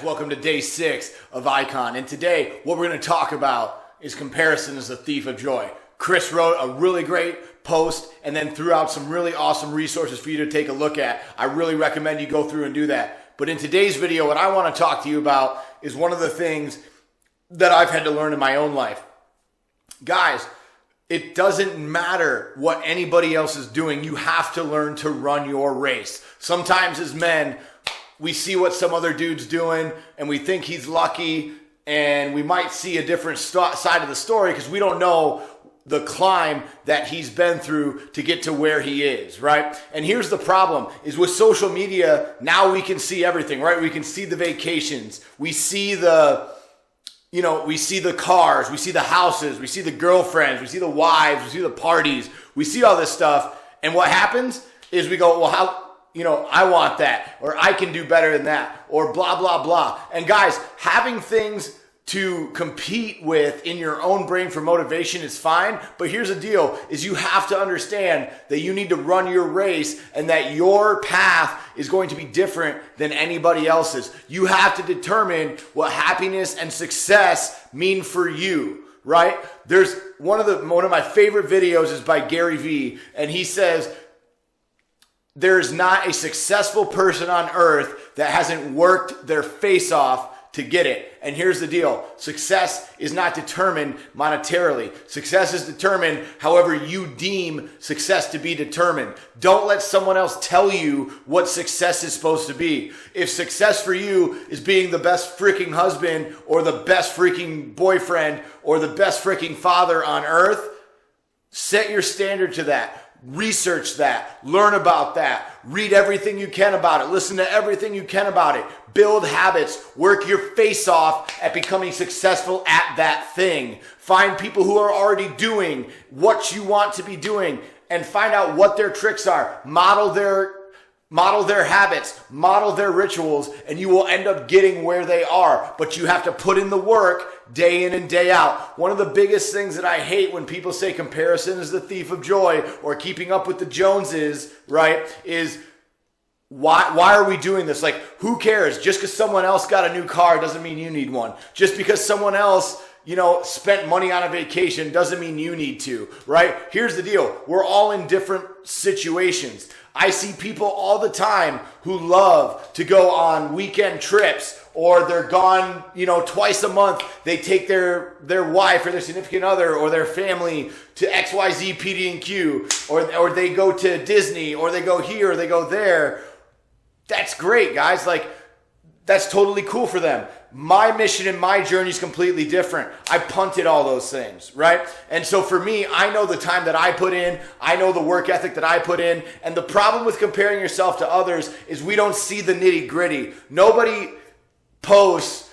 welcome to day 6 of Ikon. And today, what we're going to talk about is comparison is the thief of joy. Chris wrote a really great post and then threw out some really awesome resources for you to take a look at. I really recommend you go through and do that. But in today's video, what I want to talk to you about is one of the things that I've had to learn in my own life. Guys, it doesn't matter what anybody else is doing. You have to learn to run your race. Sometimes as men, we see what some other dude's doing and we think he's lucky, and we might see a different side of the story because we don't know the climb that he's been through to get to where he is, right? And here's the problem is with social media, now we can see everything, right? We can see the vacations. We see we see the cars, we see the houses, we see the girlfriends, we see the wives, we see the parties, we see all this stuff. And what happens is we go, well, how, I want that, or I can do better than that, or blah, blah, blah. And guys, having things to compete with in your own brain for motivation is fine. But here's the deal is you have to understand that you need to run your race and that your path is going to be different than anybody else's. You have to determine what happiness and success mean for you, right? There's one of my favorite videos is by Gary Vee, and he says, there's not a successful person on earth that hasn't worked their face off to get it. And here's the deal. Success is not determined monetarily. Success is determined however you deem success to be determined. Don't let someone else tell you what success is supposed to be. If success for you is being the best freaking husband or the best freaking boyfriend or the best freaking father on earth, set your standard to that. Research that, learn about that, read everything you can about it, listen to everything you can about it, build habits, work your face off at becoming successful at that thing. Find people who are already doing what you want to be doing and find out what their tricks are. Model their habits, model their rituals, and you will end up getting where they are. But you have to put in the work day in and day out. One of the biggest things that I hate when people say comparison is the thief of joy or keeping up with the Joneses, right, is why are we doing this? Like, who cares? Just because someone else got a new car doesn't mean you need one. Just because someone else spent money on a vacation doesn't mean you need to, right? Here's the deal. We're all in different situations. I see people all the time who love to go on weekend trips, or they're gone, twice a month. They take their wife or their significant other or their family to XYZ PD&Q, or they go to Disney, or they go here, or they go there. That's great, guys. Like, that's totally cool for them. My mission and my journey is completely different. I punted all those things, right? And so for me, I know the time that I put in. I know the work ethic that I put in. And the problem with comparing yourself to others is we don't see the nitty gritty. Nobody posts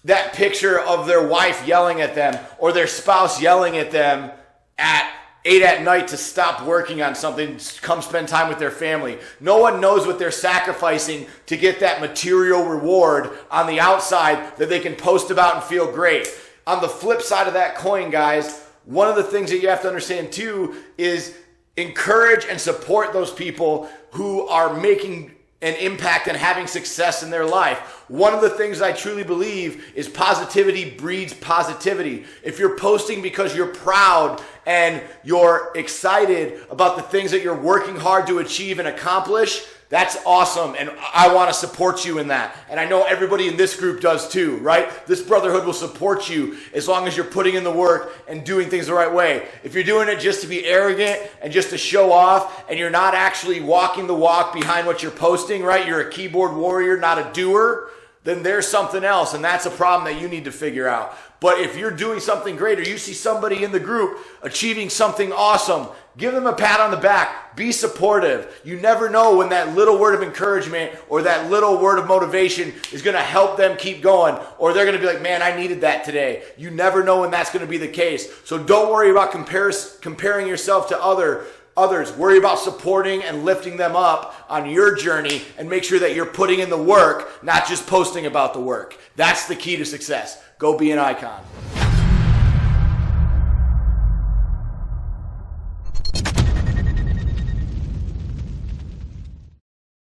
that picture of their wife yelling at them or their spouse yelling at them at 8 at night to stop working on something, come spend time with their family. No one knows what they're sacrificing to get that material reward on the outside that they can post about and feel great. On the flip side of that coin, guys, one of the things that you have to understand too is encourage and support those people who are making an impact and having success in their life. One of the things I truly believe is positivity breeds positivity. If you're posting because you're proud and you're excited about the things that you're working hard to achieve and accomplish, that's awesome, and I want to support you in that. And I know everybody in this group does too, right? This brotherhood will support you as long as you're putting in the work and doing things the right way. If you're doing it just to be arrogant and just to show off, and you're not actually walking the walk behind what you're posting, right? You're a keyboard warrior, not a doer, then there's something else, and that's a problem that you need to figure out. But if you're doing something great, or you see somebody in the group achieving something awesome, give them a pat on the back. Be supportive. You never know when that little word of encouragement or that little word of motivation is going to help them keep going, or they're going to be like, man, I needed that today. You never know when that's going to be the case. So don't worry about comparing yourself to others. Worry about supporting and lifting them up on your journey, and make sure that you're putting in the work, not just posting about the work. That's the key to success. Go be an icon.